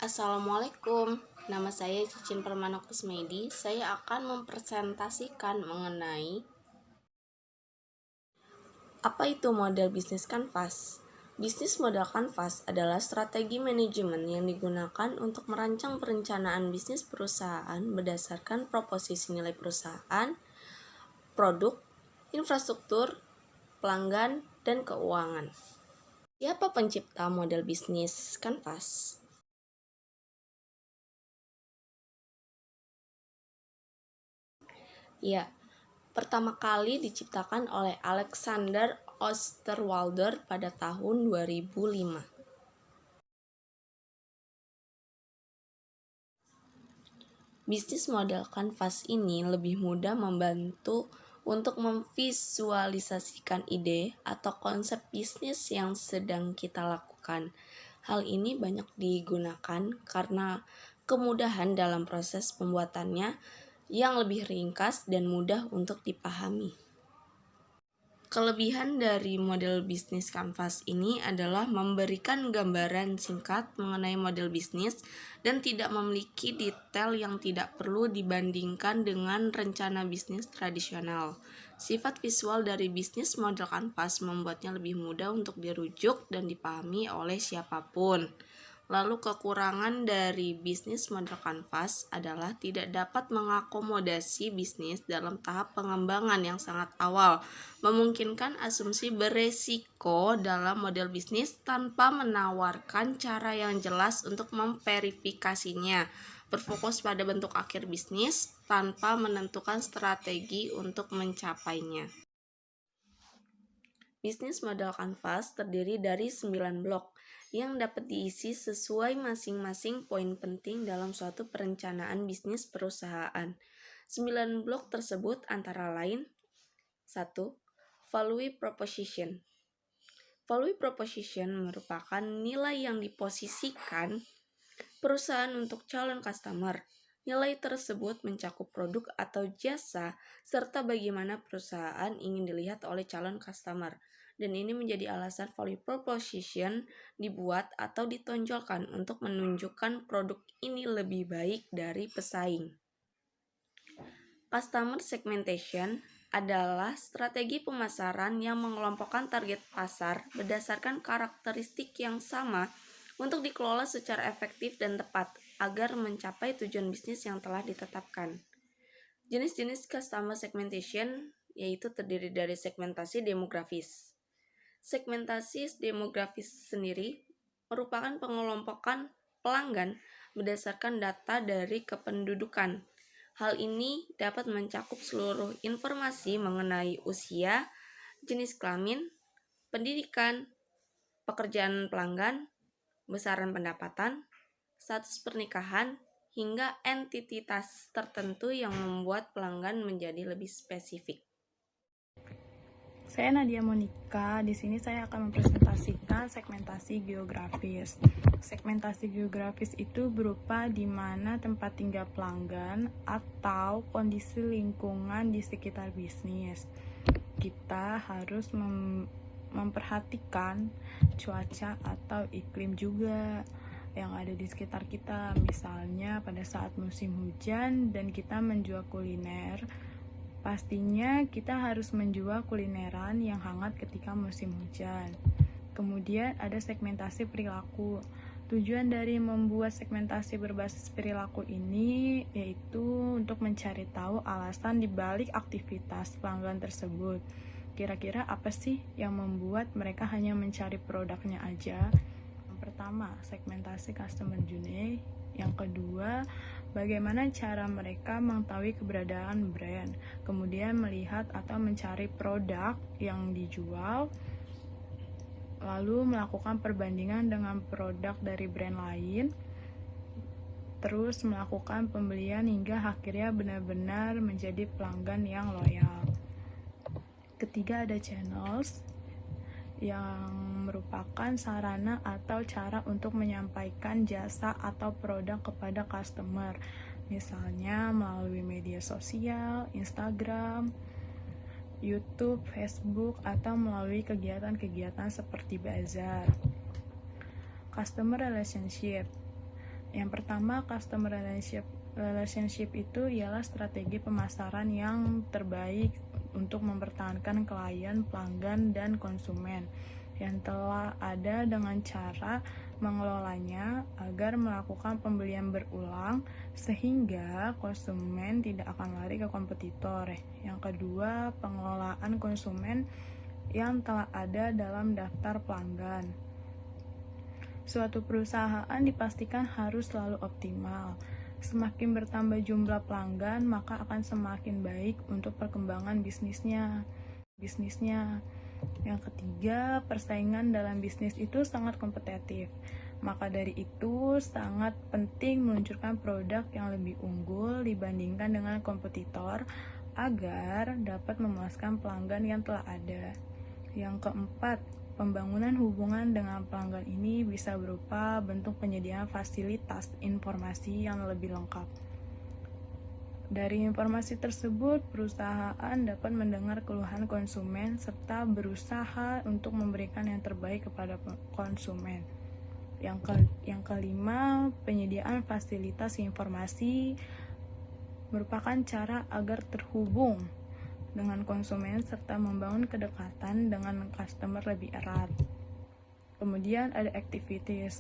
Assalamualaikum, nama saya Cicin Permana Kusmedi. Saya akan mempresentasikan mengenai apa itu model bisnis kanvas. Bisnis model kanvas adalah strategi manajemen yang digunakan untuk merancang perencanaan bisnis perusahaan berdasarkan proposisi nilai perusahaan, produk, infrastruktur, pelanggan, dan keuangan. Siapa pencipta model bisnis kanvas? Ya, pertama kali diciptakan oleh Alexander Osterwalder pada tahun 2005. Bisnis model kanvas ini lebih mudah membantu untuk memvisualisasikan ide atau konsep bisnis yang sedang kita lakukan. Hal ini banyak digunakan karena kemudahan dalam proses pembuatannya yang lebih ringkas dan mudah untuk dipahami. Kelebihan dari model bisnis kanvas ini adalah memberikan gambaran singkat mengenai model bisnis dan tidak memiliki detail yang tidak perlu dibandingkan dengan rencana bisnis tradisional. Sifat visual dari bisnis model kanvas membuatnya lebih mudah untuk dirujuk dan dipahami oleh siapapun. Lalu kekurangan dari bisnis model kanvas adalah tidak dapat mengakomodasi bisnis dalam tahap pengembangan yang sangat awal, memungkinkan asumsi beresiko dalam model bisnis tanpa menawarkan cara yang jelas untuk memverifikasinya, berfokus pada bentuk akhir bisnis tanpa menentukan strategi untuk mencapainya. Bisnis model kanvas terdiri dari 9 blok yang dapat diisi sesuai masing-masing poin penting dalam suatu perencanaan bisnis perusahaan. 9 blok tersebut antara lain: 1. Value Proposition. Value Proposition merupakan nilai yang diposisikan perusahaan untuk calon customer. Nilai tersebut mencakup produk atau jasa serta bagaimana perusahaan ingin dilihat oleh calon customer. Dan ini menjadi alasan value proposition dibuat atau ditonjolkan untuk menunjukkan produk ini lebih baik dari pesaing. Customer segmentation adalah strategi pemasaran yang mengelompokkan target pasar berdasarkan karakteristik yang sama untuk dikelola secara efektif dan tepat agar mencapai tujuan bisnis yang telah ditetapkan. Jenis-jenis customer segmentation yaitu terdiri dari segmentasi demografis. Segmentasi demografis sendiri merupakan pengelompokan pelanggan berdasarkan data dari kependudukan. Hal ini dapat mencakup seluruh informasi mengenai usia, jenis kelamin, pendidikan, pekerjaan pelanggan, besaran pendapatan, status pernikahan, hingga entitas tertentu yang membuat pelanggan menjadi lebih spesifik. Saya Nadia Monika. Di sini saya akan mempresentasikan segmentasi geografis. Segmentasi geografis itu berupa di mana tempat tinggal pelanggan atau kondisi lingkungan di sekitar bisnis. Kita harus memperhatikan cuaca atau iklim juga yang ada di sekitar kita. Misalnya pada saat musim hujan dan kita menjual kuliner, pastinya kita harus menjual kulineran yang hangat ketika musim hujan. Kemudian ada segmentasi perilaku. Tujuan dari membuat segmentasi berbasis perilaku ini yaitu untuk mencari tahu alasan dibalik aktivitas pelanggan tersebut. Kira-kira apa sih yang membuat mereka hanya mencari produknya aja? Yang pertama, segmentasi customer journey. Yang kedua, bagaimana cara mereka mengetahui keberadaan brand, kemudian melihat atau mencari produk yang dijual, lalu melakukan perbandingan dengan produk dari brand lain, terus melakukan pembelian hingga akhirnya benar-benar menjadi pelanggan yang loyal. Ketiga, ada channels yang merupakan sarana atau cara untuk menyampaikan jasa atau produk kepada customer, misalnya melalui media sosial, Instagram, YouTube, Facebook, atau melalui kegiatan-kegiatan seperti bazar. Customer relationship. Yang pertama, customer relationship itu ialah strategi pemasaran yang terbaik untuk mempertahankan klien, pelanggan, dan konsumen yang telah ada dengan cara mengelolanya agar melakukan pembelian berulang sehingga konsumen tidak akan lari ke kompetitor. Yang kedua, pengelolaan konsumen yang telah ada dalam daftar pelanggan. Suatu perusahaan dipastikan harus selalu optimal. Semakin bertambah jumlah pelanggan, maka akan semakin baik untuk perkembangan bisnisnya. Yang ketiga, persaingan dalam bisnis itu sangat kompetitif. Maka dari itu, sangat penting meluncurkan produk yang lebih unggul dibandingkan dengan kompetitor agar dapat memuaskan pelanggan yang telah ada. Yang keempat, pembangunan hubungan dengan pelanggan ini bisa berupa bentuk penyediaan fasilitas informasi yang lebih lengkap. Dari informasi tersebut, perusahaan dapat mendengar keluhan konsumen serta berusaha untuk memberikan yang terbaik kepada konsumen. Yang kelima, penyediaan fasilitas informasi merupakan cara agar terhubung dengan konsumen serta membangun kedekatan dengan customer lebih erat. Kemudian ada activities.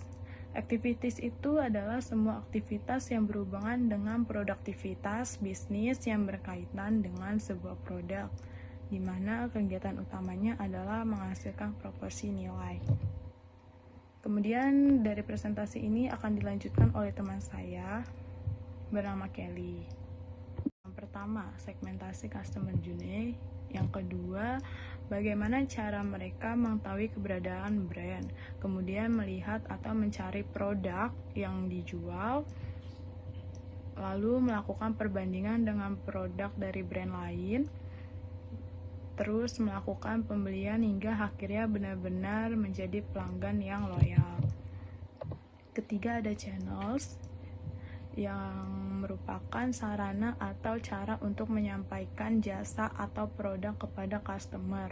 Activities itu adalah semua aktivitas yang berhubungan dengan produktivitas bisnis yang berkaitan dengan sebuah produk, di mana kegiatan utamanya adalah menghasilkan proporsi nilai. Kemudian dari presentasi ini akan dilanjutkan oleh teman saya bernama Kelly. Yang pertama, segmentasi customer journey. Yang kedua, bagaimana cara mereka mengetahui keberadaan brand, kemudian melihat atau mencari produk yang dijual, lalu melakukan perbandingan dengan produk dari brand lain, terus melakukan pembelian hingga akhirnya benar-benar menjadi pelanggan yang loyal. Ketiga, ada channels yang merupakan sarana atau cara untuk menyampaikan jasa atau produk kepada customer,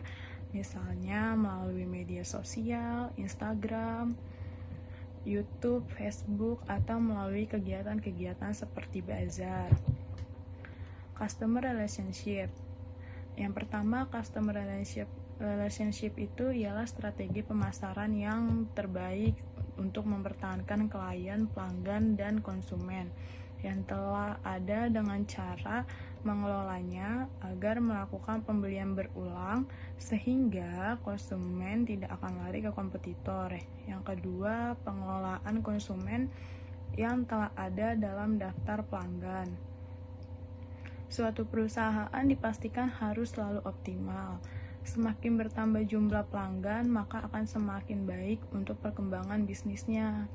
misalnya melalui media sosial, Instagram, YouTube, Facebook, atau melalui kegiatan-kegiatan seperti bazar. Customer relationship. Yang pertama, customer relationship itu ialah strategi pemasaran yang terbaik untuk mempertahankan klien, pelanggan, dan konsumen yang telah ada dengan cara mengelolanya agar melakukan pembelian berulang sehingga konsumen tidak akan lari ke kompetitor. Yang kedua, pengelolaan konsumen yang telah ada dalam daftar pelanggan. Suatu perusahaan dipastikan harus selalu optimal. Semakin bertambah jumlah pelanggan, maka akan semakin baik untuk perkembangan bisnisnya.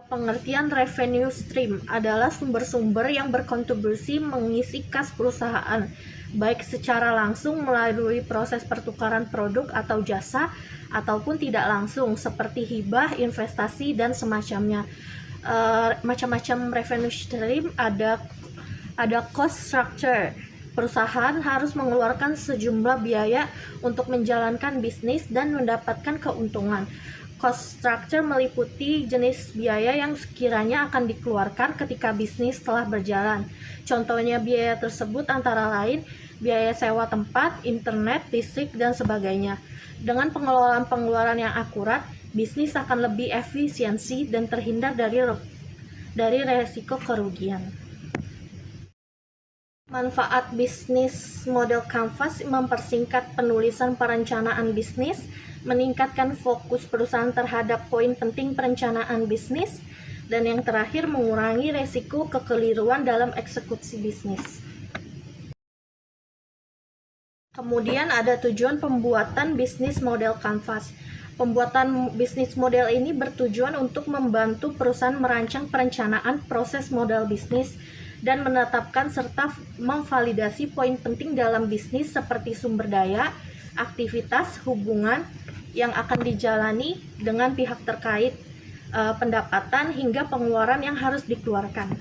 Pengertian revenue stream adalah sumber-sumber yang berkontribusi mengisi kas perusahaan, baik secara langsung melalui proses pertukaran produk atau jasa, ataupun tidak langsung seperti hibah, investasi, dan semacamnya. Macam-macam revenue stream ada cost structure. Perusahaan harus mengeluarkan sejumlah biaya untuk menjalankan bisnis dan mendapatkan keuntungan. Cost structure meliputi jenis biaya yang sekiranya akan dikeluarkan ketika bisnis telah berjalan. Contohnya biaya tersebut antara lain biaya sewa tempat, internet, listrik, dan sebagainya. Dengan pengelolaan pengeluaran yang akurat, bisnis akan lebih efisiensi dan terhindar dari resiko kerugian. Manfaat bisnis model Canvas mempersingkat penulisan perencanaan bisnis, meningkatkan fokus perusahaan terhadap poin penting perencanaan bisnis, dan yang terakhir mengurangi resiko kekeliruan dalam eksekusi bisnis. Kemudian ada tujuan pembuatan bisnis model Canvas. Pembuatan bisnis model ini bertujuan untuk membantu perusahaan merancang perencanaan proses modal bisnis dan menetapkan serta memvalidasi poin penting dalam bisnis seperti sumber daya, aktivitas, hubungan yang akan dijalani dengan pihak terkait, pendapatan hingga pengeluaran yang harus dikeluarkan.